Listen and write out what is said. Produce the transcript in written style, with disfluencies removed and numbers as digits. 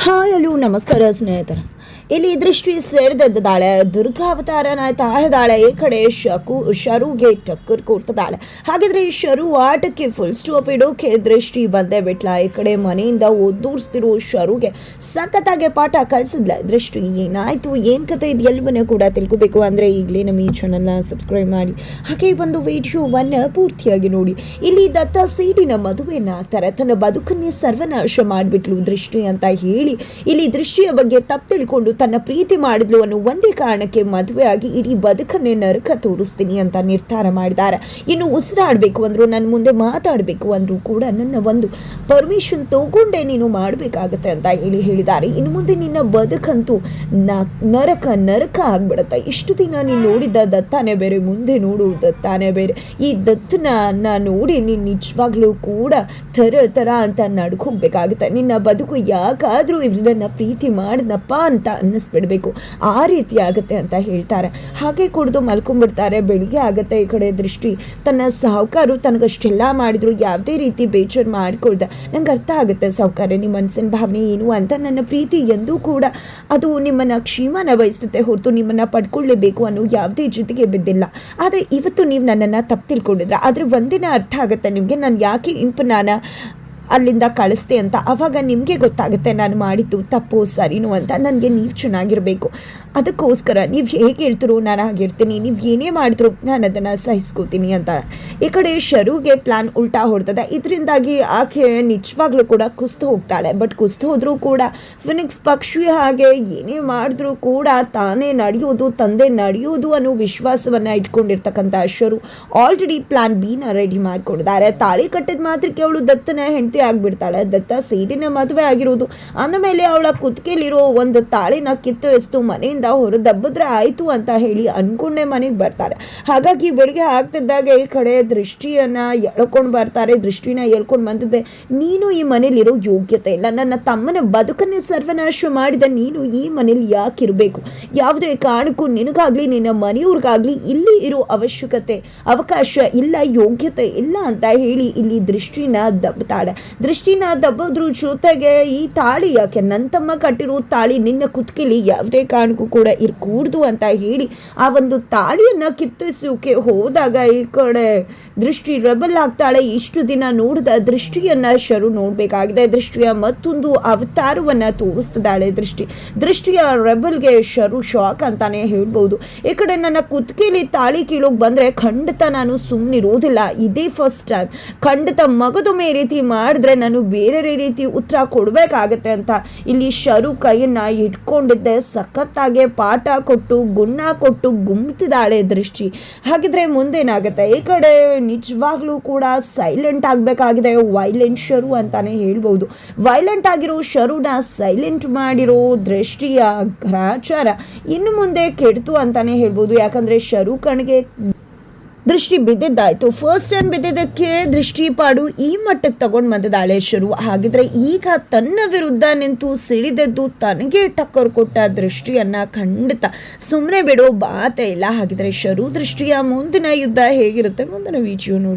Hi hello ನಮಸ್ಕಾರ ಸ್ನೇಹಿತರ. ಇಲ್ಲಿ ದೃಷ್ಟಿ ಸೆಳೆದಿದ್ದಾಳೆ, ದುರ್ಗಾವತಾರನ ತಾಳದಾಳೆ. ಈ ಕಡೆ ಶರುಗೆ ಟಕ್ಕರ್ ಕೊಡ್ತಿದ್ದಾಳೆ. ಹಾಗಿದ್ರೆ ಈ ಶರು ಆಟಕ್ಕೆ ಫುಲ್ ಸ್ಟಾಪ್ ಇಡೋಕೆ ದೃಷ್ಟಿ ಬಂದೇ ಬಿಟ್ಲ. ಈ ಕಡೆ ಮನೆಯಿಂದ ಒದ್ದೂರ್ಸ್ತಿರೋ ಶರುಗೆ ಸಖತ್ತಾಗೆ ಪಾಠ ಕಲಿಸಿದ್ಲ ದೃಷ್ಟಿ. ಏನಾಯ್ತು, ಏನ್ ಕತೆ, ಇದು ಎಲ್ಲವನ್ನ ಕೂಡ ತಿಳ್ಕೊಬೇಕು ಅಂದ್ರೆ ಈಗಲೇ ನಮ್ಮ ಈ ಚಾನಲ್ನ ಸಬ್ಸ್ಕ್ರೈಬ್ ಮಾಡಿ, ಹಾಗೆ ಒಂದು ವಿಡಿಯೋವನ್ನ ಪೂರ್ತಿಯಾಗಿ ನೋಡಿ. ಇಲ್ಲಿ ದತ್ತ ಸೀಡಿನ ಮದುವೆಯನ್ನ ಆಗ್ತಾರೆ. ತನ್ನ ಬದುಕನ್ನೇ ಸರ್ವನಾಶ ಮಾಡಿಬಿಟ್ಲು ದೃಷ್ಟಿ ಅಂತ ಹೇಳಿ ಇಲ್ಲಿ ದೃಷ್ಟಿಯ ಬಗ್ಗೆ ತಪ್ಪು ತಿಳ್ಕೊಂಡು ತನ್ನ ಪ್ರೀತಿ ಮಾಡಿದ್ಲು ಅನ್ನೋ ಒಂದೇ ಕಾರಣಕ್ಕೆ ಮದುವೆ ಆಗಿ ಇಡೀ ಬದುಕನ್ನೇ ನರಕ ತೋರಿಸ್ತೀನಿ ಅಂತ ನಿರ್ಧಾರ ಮಾಡಿದ್ದಾರೆ. ಇನ್ನು ಉಸಿರಾಡಬೇಕು ಅಂದ್ರು, ನನ್ನ ಮುಂದೆ ಮಾತಾಡಬೇಕು ಅಂದ್ರು ಕೂಡ ನನ್ನ ಒಂದು ಪರ್ಮಿಷನ್ ತಗೊಂಡೇ ನೀನು ಮಾಡಬೇಕಾಗತ್ತೆ ಅಂತ ಹೇಳಿದ್ದಾರೆ. ಇನ್ನು ಮುಂದೆ ನಿನ್ನ ಬದುಕಂತೂ ನರಕ ನರಕ ಆಗ್ಬಿಡತ್ತೆ. ಇಷ್ಟು ದಿನ ನೀನು ನೋಡಿದ್ದ ದತ್ತಾನೇ ಬೇರೆ, ಮುಂದೆ ನೋಡು ದತ್ತಾನೇ ಬೇರೆ. ಈ ದತ್ತನ ನೋಡಿ ನೀನು ನಿಜವಾಗ್ಲೂ ಕೂಡ ಥರ ಅಂತ ನಡ್ಕೋಗ್ಬೇಕಾಗತ್ತೆ. ನಿನ್ನ ಬದುಕು ಯಾಕಾದ್ರೂ ಇವರನ್ನ ಪ್ರೀತಿ ಮಾಡಿದ್ನಪ್ಪ ಅಂತ ಅನ್ನಿಸ್ಬಿಡ್ಬೇಕು, ಆ ರೀತಿ ಆಗುತ್ತೆ ಅಂತ ಹೇಳ್ತಾರೆ. ಹಾಗೆ ಕುಡಿದು ಮಲ್ಕೊಂಡ್ಬಿಡ್ತಾರೆ. ಬೆಳಿಗ್ಗೆ ಆಗುತ್ತೆ. ಈ ಕಡೆ ದೃಷ್ಟಿ ತನ್ನ ಸಾಹುಕಾರು ತನಗಷ್ಟೆಲ್ಲ ಮಾಡಿದ್ರು ಯಾವುದೇ ರೀತಿ ಬೇಜಾರು ಮಾಡ್ಕೊಳ್ದೆ. ನಂಗೆ ಅರ್ಥ ಆಗುತ್ತೆ ಸಾಹುಕಾರ, ನಿಮ್ಮ ಮನಸ್ಸಿನ ಭಾವನೆ ಏನು ಅಂತ. ನನ್ನ ಪ್ರೀತಿ ಎಂದೂ ಕೂಡ ಅದು ನಿಮ್ಮನ್ನ ಕ್ಷೇಮನ ಬಯಸುತ್ತೆ ಹೊರತು ನಿಮ್ಮನ್ನ ಪಡ್ಕೊಳ್ಳೇಬೇಕು ಅನ್ನೋ ಯಾವುದೇ ಜೊತೆಗೆ ಬಿದ್ದಿಲ್ಲ. ಆದರೆ ಇವತ್ತು ನೀವು ನನ್ನನ್ನು ತಪ್ಪು ತಿಳ್ಕೊಂಡಿದ್ರ. ಆದರೆ ಒಂದಿನ ಅರ್ಥ ಆಗುತ್ತೆ ನಿಮಗೆ, ನಾನು ಯಾಕೆ ಇಂಪನಾನ ಅಲ್ಲಿಂದ ಕಳಿಸ್ತೆ ಅಂತ. ಆವಾಗ ನಿಮಗೆ ಗೊತ್ತಾಗುತ್ತೆ ನಾನು ಮಾಡಿದ್ದು ತಪ್ಪು ಸರಿನೂ ಅಂತ. ನನಗೆ ನೀವು ಚೆನ್ನಾಗಿರಬೇಕು, ಅದಕ್ಕೋಸ್ಕರ ನೀವು ಹೇಗೆ ಹೇಳ್ತಿರೋ ನಾನು ಆಗಿರ್ತೀನಿ, ನೀವು ಏನೇ ಮಾಡಿದ್ರು ನಾನು ಅದನ್ನು ಸಹಿಸ್ಕೋತೀನಿ ಅಂತ. ಈ ಕಡೆ ಶರುಗೆ ಪ್ಲಾನ್ ಉಲ್ಟಾ ಹೊಡ್ತದೆ. ಇದರಿಂದಾಗಿ ಆಕೆ ನಿಜವಾಗ್ಲೂ ಕೂಡ ಕುಸ್ತು ಹೋಗ್ತಾಳೆ. ಬಟ್ ಕುಸ್ತು ಹೋದ್ರೂ ಕೂಡ ಫಿನಿಕ್ಸ್ ಪಕ್ಷಿ ಹಾಗೆ ಏನೇ ಮಾಡಿದ್ರೂ ಕೂಡ ತಾನೇ ನಡೆಯೋದು, ತಂದೆ ನಡೆಯೋದು ಅನ್ನೋ ವಿಶ್ವಾಸವನ್ನು ಇಟ್ಕೊಂಡಿರ್ತಕ್ಕಂಥ ಶರು ಆಲ್ರೆಡಿ ಪ್ಲಾನ್ ಬಿನ ರೆಡಿ ಮಾಡ್ಕೊಂಡಿದ್ದಾರೆ. ತಾಳಿ ಕಟ್ಟಿದ ಮಾತ್ರಕ್ಕೆ ಅವಳು ದತ್ತನ ಹೆಂಡತಿ ಆಗ್ಬಿಡ್ತಾಳೆ. ದತ್ತ ಸೀಡಿನ ಮದುವೆ ಆಗಿರೋದು ಅಂದಮೇಲೆ ಅವಳ ಕುತ್ತಿಗೆಲಿರೋ ಒಂದು ತಾಳಿನ ಕಿತ್ತು ಎಸ್ತು ಮನೆಯಿಂದ ಹೊರದಬ್ಬಿದ್ರೆ ಆಯ್ತು ಅಂತ ಹೇಳಿ ಅನ್ಕೊಂಡೆ ಮನೆಗೆ ಬರ್ತಾರೆ. ಹಾಗಾಗಿ ಬೆಳಿಗ್ಗೆ ಆಗ್ತಿದ್ದಾಗ ಈ ಕಡೆ ದೃಷ್ಟಿಯನ್ನ ಎಳ್ಕೊಂಡು ಬರ್ತಾರೆ. ದೃಷ್ಟಿನ ಎಳ್ಕೊಂಡು ಬಂದಿದ್ದೆ, ನೀನು ಈ ಮನೇಲಿರೋ ಯೋಗ್ಯತೆ ಇಲ್ಲ, ನನ್ನ ತಮ್ಮನ ಬದುಕನ್ನೇ ಸರ್ವನಾಶ ಮಾಡಿದ ನೀನು ಈ ಮನೇಲಿ ಯಾಕಿರಬೇಕು, ಯಾವುದೇ ಕಾರಣಕ್ಕೂ ನಿನಗಾಗ್ಲಿ ನಿನ್ನ ಮನೆಯವ್ರಿಗಾಗ್ಲಿ ಇಲ್ಲಿ ಇರೋ ಅವಕಾಶ ಇಲ್ಲ, ಯೋಗ್ಯತೆ ಇಲ್ಲ ಅಂತ ಹೇಳಿ ಇಲ್ಲಿ ದೃಷ್ಟಿನ ದಬ್ಬತಾಳೆ. ದೃಷ್ಟಿನ ದಬ್ಬೋದ್ರ ಜೊತೆಗೆ ಈ ತಾಳಿ ಯಾಕೆ ನನ್ನ ತಮ್ಮ ಕಟ್ಟಿರೋ ತಾಳಿ ನಿನ್ನ ಕುತ್ತಿಗೆಲಿ ಯಾವುದೇ ಕಾರಣಕ್ಕೂ ಕೂಡ ಇರ್ಕೂಡ್ದು ಅಂತ ಹೇಳಿ ಆ ಒಂದು ತಾಳಿಯನ್ನ ಕಿತ್ತಿಸೋಕೆ ಹೋದಾಗ ಈ ಕಡೆ ದೃಷ್ಟಿ ರೆಬಲ್ ಆಗ್ತಾಳೆ. ಇಷ್ಟು ದಿನ ನೋಡಿದ ದೃಷ್ಟಿಯನ್ನ ಶರು ನೋಡ್ಬೇಕಾಗಿದೆ. ದೃಷ್ಟಿಯ ಮತ್ತೊಂದು ಅವತಾರವನ್ನ ತೋರಿಸ್ತಿದ್ದಾಳೆ ದೃಷ್ಟಿಯ ರೆಬಲ್ಗೆ ಶರು ಶಾಕ್ ಅಂತಾನೆ ಹೇಳ್ಬಹುದು. ಈ ಕಡೆ ನನ್ನ ಕುತ್ತಿಗೆಲಿ ತಾಳಿ ಕೀಳೋಕ್ ಬಂದ್ರೆ ಖಂಡಿತ ನಾನು ಸುಮ್ಮನಿರೋದಿಲ್ಲ, ಇದೇ ಫಸ್ಟ್ ಟೈಮ್. ಖಂಡಿತ ಮಗದೊಮ್ಮೆ ಈ ರೀತಿ ಮಾಡಿದ್ರೆ ನಾನು ಬೇರೆ ರೀತಿ ಉತ್ತರ ಕೊಡಬೇಕಾಗತ್ತೆ ಅಂತ ಇಲ್ಲಿ ಶರು ಕೈಯನ್ನ ಇಟ್ಕೊಂಡಿದ್ದೆ. ಸಖತ್ತಾಗೆ ಪಾಠ ಕೊಟ್ಟು ಗುನ್ನ ಕೊಟ್ಟು ಗುಮ್ತಿದ್ದಾಳೆ ದೃಷ್ಟಿ. ಹಾಗಿದ್ರೆ ಮುಂದೇನಾಗುತ್ತೆ? ಈ ಕಡೆ ನಿಜವಾಗ್ಲೂ ಕೂಡ ಸೈಲೆಂಟ್ ಆಗಬೇಕಾಗಿದೆ ವೈಲೆಂಟ್ ಶರು ಅಂತಾನೆ ಹೇಳ್ಬಹುದು. ವೈಲೆಂಟ್ ಆಗಿರೋ ಶರುನ ಸೈಲೆಂಟ್ ಮಾಡಿರೋ ದೃಷ್ಟಿಯ ಗ್ರಹಚಾರ ಇನ್ನು ಮುಂದೆ ಕೆಡ್ತು ಅಂತಾನೆ ಹೇಳ್ಬೋದು. ಯಾಕಂದ್ರೆ ಶರು ಕಣ್ಗೆ ದೃಷ್ಟಿ ಬಿದ್ದಿದ್ದಾಯ್ತು. ಫಸ್ಟ್ ಟೈಮ್ ಬಿದ್ದಿದ್ದಕ್ಕೆ ದೃಷ್ಟಿ ಪಾಡು ಈ ಮಟ್ಟಕ್ಕೆ ತಗೊಂಡು ಬಂದಿದ್ದಾಳೆ ಶರು. ಹಾಗಿದ್ರೆ ಈಗ ತನ್ನ ವಿರುದ್ಧ ನಿಂತು ಸಿಡಿದದ್ದು ತನಗೆ ಟಕ್ಕರ್ ಕೊಟ್ಟ ದೃಷ್ಟಿಯನ್ನ ಖಂಡಿತ ಸುಮ್ಮನೆ ಬಿಡೋ ಬಾತೆ ಇಲ್ಲ. ಹಾಗಿದ್ರೆ ಶರು ದೃಷ್ಟಿಯ ಮುಂದಿನ ಯುದ್ಧ ಹೇಗಿರುತ್ತೆ ಮುಂದಿನ ವಿಡಿಯೋ ನೋಡಿ.